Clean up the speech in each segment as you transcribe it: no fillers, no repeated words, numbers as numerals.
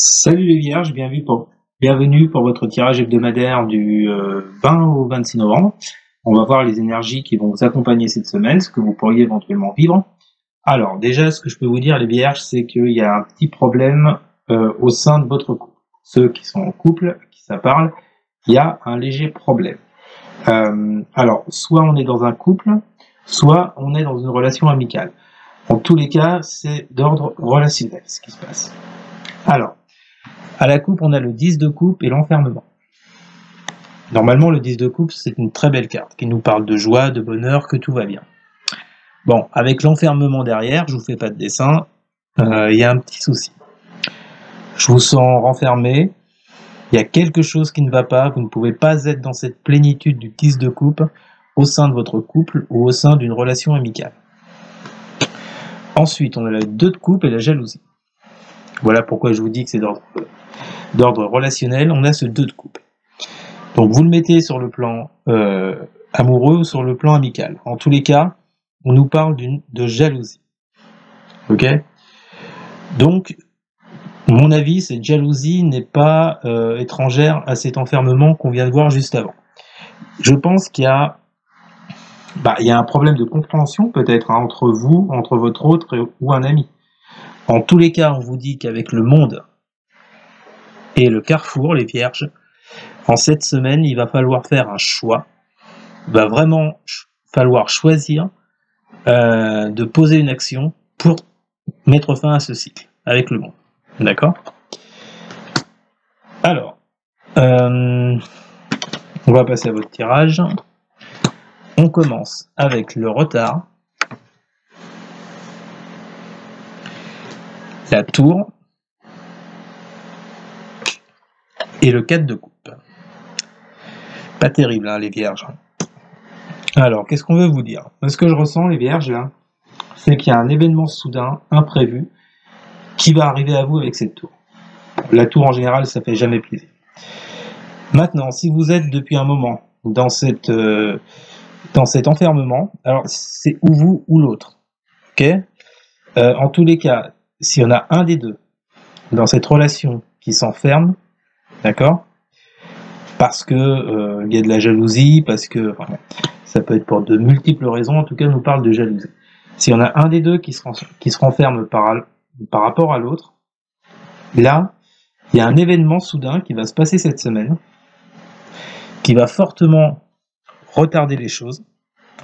Salut les vierges, bienvenue pour votre tirage hebdomadaire du 20 au 26 novembre. On va voir les énergies qui vont vous accompagner cette semaine, ce que vous pourriez éventuellement vivre. Alors déjà, ce que je peux vous dire les vierges, c'est qu'il y a un petit problème au sein de votre couple. Ceux qui sont en couple, qui ça parle, il y a un léger problème. Alors, soit on est dans un couple, soit on est dans une relation amicale. En tous les cas, c'est d'ordre relationnel ce qui se passe. Alors, à la coupe, on a le 10 de coupe et l'enfermement. Normalement, le 10 de coupe, c'est une très belle carte qui nous parle de joie, de bonheur, que tout va bien. Bon, avec l'enfermement derrière, je vous fais pas de dessin, il y a un petit souci. Je vous sens renfermé, il y a quelque chose qui ne va pas, vous ne pouvez pas être dans cette plénitude du 10 de coupe au sein de votre couple ou au sein d'une relation amicale. Ensuite, on a le 2 de coupe et la jalousie. Voilà pourquoi je vous dis que c'est d'ordre relationnel, on a ce 2 de coupe. Donc vous le mettez sur le plan amoureux ou sur le plan amical. En tous les cas, on nous parle de jalousie. Ok ? Donc, mon avis, cette jalousie n'est pas étrangère à cet enfermement qu'on vient de voir juste avant. Je pense qu'il y a un problème de compréhension peut-être entre vous, entre votre autre ou un ami. En tous les cas, on vous dit qu'avec le monde et le carrefour, les vierges, en cette semaine, il va falloir faire un choix. Il va vraiment falloir choisir de poser une action pour mettre fin à ce cycle avec le monde. D'accord ? Alors, on va passer à votre tirage. On commence avec le retard, la tour et le 4 de coupe. Pas terrible, hein, les vierges. Alors, qu'est-ce qu'on veut vous dire ? Ce que je ressens, les vierges, là, c'est qu'il y a un événement soudain, imprévu, qui va arriver à vous avec cette tour. La tour, en général, ça fait jamais plaisir. Maintenant, si vous êtes depuis un moment dans cet enfermement, alors c'est ou vous ou l'autre. Ok ? En tous les cas, s'il y en a un des deux dans cette relation qui s'enferme, d'accord ? Parce que il y a de la jalousie, parce que ça peut être pour de multiples raisons, en tout cas, on nous parle de jalousie. S'il y en a un des deux qui se renferme par rapport à l'autre, là, il y a un événement soudain qui va se passer cette semaine, qui va fortement retarder les choses,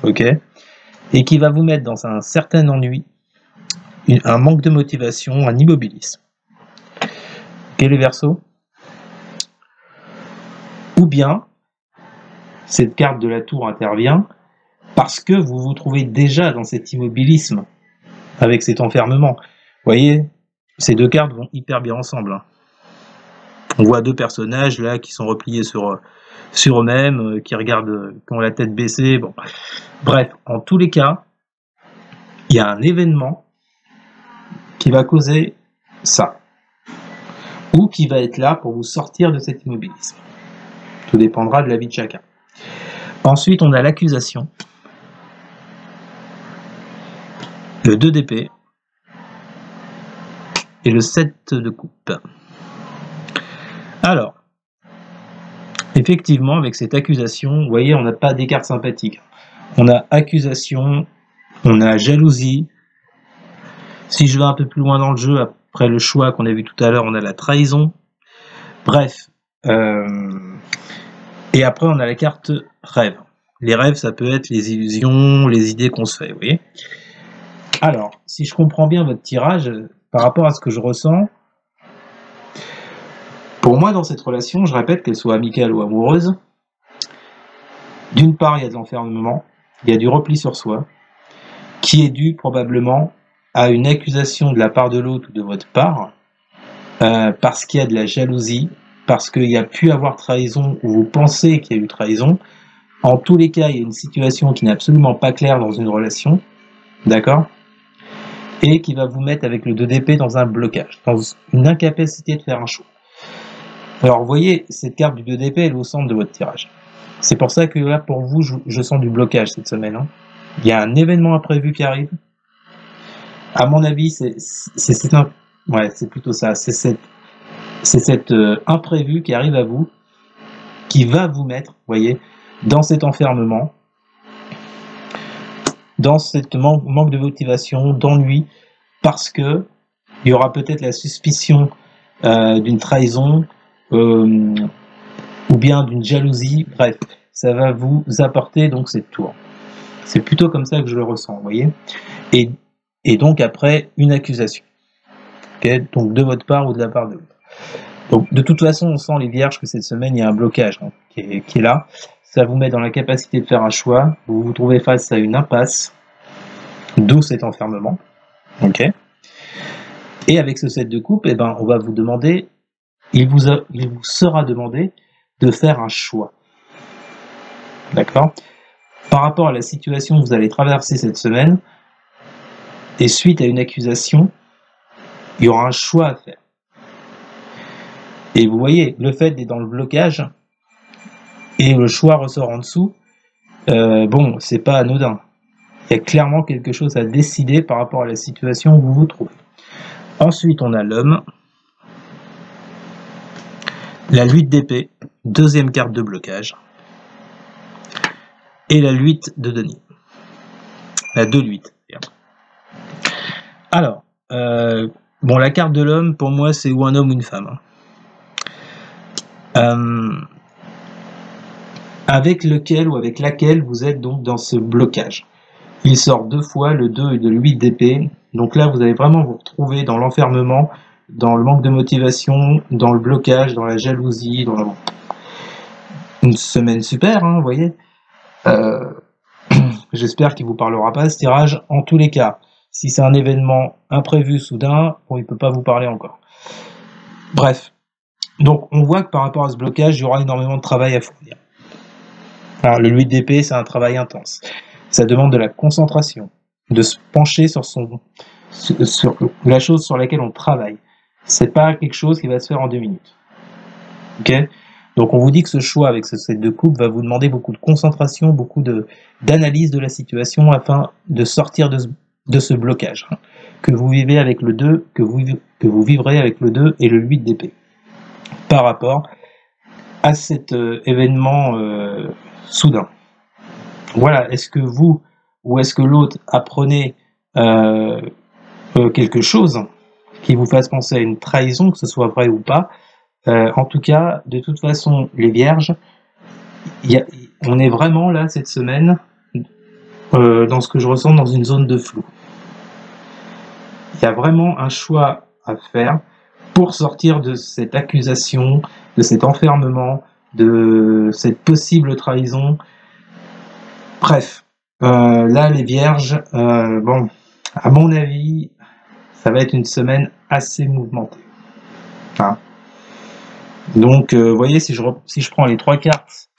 ok, et qui va vous mettre dans un certain ennui, un manque de motivation, un immobilisme. Ok, les Verseaux ? Ou bien, cette carte de la tour intervient parce que vous vous trouvez déjà dans cet immobilisme avec cet enfermement. Vous voyez, ces deux cartes vont hyper bien ensemble. Hein. On voit deux personnages là qui sont repliés sur eux-mêmes, qui regardent, qui ont la tête baissée. Bon. Bref, en tous les cas, il y a un événement qui va causer ça, ou qui va être là pour vous sortir de cet immobilisme. Tout dépendra de la vie de chacun. Ensuite, on a l'accusation, le 2 d'épée et le 7 de coupe. Alors, effectivement, avec cette accusation, vous voyez, on n'a pas des cartes sympathiques. On a accusation, on a jalousie. Si je vais un peu plus loin dans le jeu, après le choix qu'on a vu tout à l'heure, on a la trahison. Bref. Et après, on a la carte rêve. Les rêves, ça peut être les illusions, les idées qu'on se fait, vous voyez. Alors, si je comprends bien votre tirage, par rapport à ce que je ressens, pour moi, dans cette relation, je répète, qu'elle soit amicale ou amoureuse, d'une part, il y a de l'enfermement, il y a du repli sur soi, qui est dû probablement à une accusation de la part de l'autre ou de votre part, parce qu'il y a de la jalousie, parce qu'il y a pu avoir trahison ou vous pensez qu'il y a eu trahison. En tous les cas, il y a une situation qui n'est absolument pas claire dans une relation, d'accord ? Et qui va vous mettre avec le 2 d'épée dans un blocage, dans une incapacité de faire un choix. Alors, vous voyez, cette carte du 2 d'épée, elle est au centre de votre tirage. C'est pour ça que là, pour vous, je sens du blocage cette semaine. Hein. Il y a un événement imprévu qui arrive. À mon avis, c'est plutôt ça. C'est cette c'est cet imprévu qui arrive à vous, qui va vous mettre, vous voyez, dans cet enfermement, dans cette manque de motivation, d'ennui, parce que il y aura peut-être la suspicion d'une trahison, ou bien d'une jalousie, bref, ça va vous apporter donc cette tour. C'est plutôt comme ça que je le ressens, vous voyez, et donc après, une accusation, okay, donc de votre part ou de la part de l'autre. Donc de toute façon, on sent les vierges que cette semaine, il y a un blocage hein, qui est là. Ça vous met dans la capacité de faire un choix. Vous vous trouvez face à une impasse, d'où cet enfermement. Ok. Et avec ce 7 de coupe, eh ben, on va vous demander, il vous sera demandé de faire un choix. D'accord ? Par rapport à la situation que vous allez traverser cette semaine, et suite à une accusation, il y aura un choix à faire. Et vous voyez, le fait d'être dans le blocage, et le choix ressort en dessous, bon, c'est pas anodin. Il y a clairement quelque chose à décider par rapport à la situation où vous vous trouvez. Ensuite, on a l'homme, la 8 d'épée, deuxième carte de blocage, et la 8 de denier. La 2 de 8. Alors, bon, la carte de l'homme, pour moi, c'est ou un homme ou une femme. Avec lequel ou avec laquelle vous êtes donc dans ce blocage. Il sort 2 fois, le 2 et le 8 d'épée. Donc là, vous allez vraiment vous retrouver dans l'enfermement, dans le manque de motivation, dans le blocage, dans la jalousie, dans la... Une semaine super, hein, vous voyez. J'espère qu'il ne vous parlera pas ce tirage. En tous les cas, si c'est un événement imprévu, soudain, bon, il ne peut pas vous parler encore. Bref. Donc, on voit que par rapport à ce blocage, il y aura énormément de travail à fournir. Alors, le 8 d'épée, c'est un travail intense. Ça demande de la concentration, de se pencher sur la chose sur laquelle on travaille. C'est pas quelque chose qui va se faire en 2 minutes. Ok ? Donc on vous dit que ce choix avec ce 7 de coupe va vous demander beaucoup de concentration, beaucoup d'analyse de la situation afin de sortir de ce blocage que vous vivez avec le 2, que vous vivrez avec le 2 et le 8 d'épée. Par rapport à cet événement soudain. Voilà, est-ce que vous ou est-ce que l'autre apprenez quelque chose qui vous fasse penser à une trahison, que ce soit vrai ou pas. En tout cas, de toute façon, les vierges, on est vraiment là cette semaine dans ce que je ressens dans une zone de flou. Il y a vraiment un choix à faire pour sortir de cette accusation, de cet enfermement, de cette possible trahison. Bref, là les vierges, bon, à mon avis, ça va être une semaine assez mouvementée. Hein. Donc, vous voyez, si je prends les 3 cartes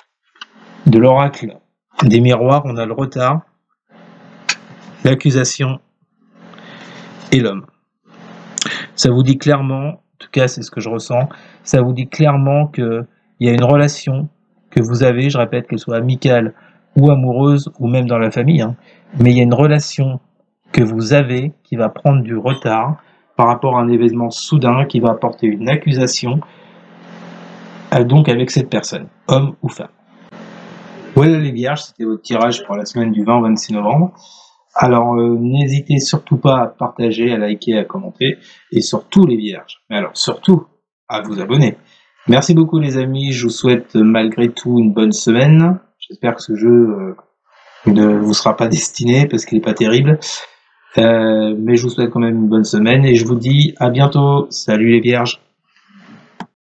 de l'oracle des miroirs, on a le retard, l'accusation et l'homme. Ça vous dit clairement, en tout cas c'est ce que je ressens, ça vous dit clairement qu'il y a une relation que vous avez, je répète, qu'elle soit amicale ou amoureuse, ou même dans la famille, hein, mais il y a une relation que vous avez qui va prendre du retard par rapport à un événement soudain qui va apporter une accusation, donc avec cette personne, homme ou femme. Voilà les vierges, c'était votre tirage pour la semaine du 20 au 26 novembre. Alors n'hésitez surtout pas à partager, à liker, à commenter, et surtout les vierges, mais alors surtout à vous abonner. Merci beaucoup les amis, je vous souhaite malgré tout une bonne semaine. J'espère que ce jeu ne vous sera pas destiné parce qu'il n'est pas terrible. Mais je vous souhaite quand même une bonne semaine et je vous dis à bientôt. Salut les vierges.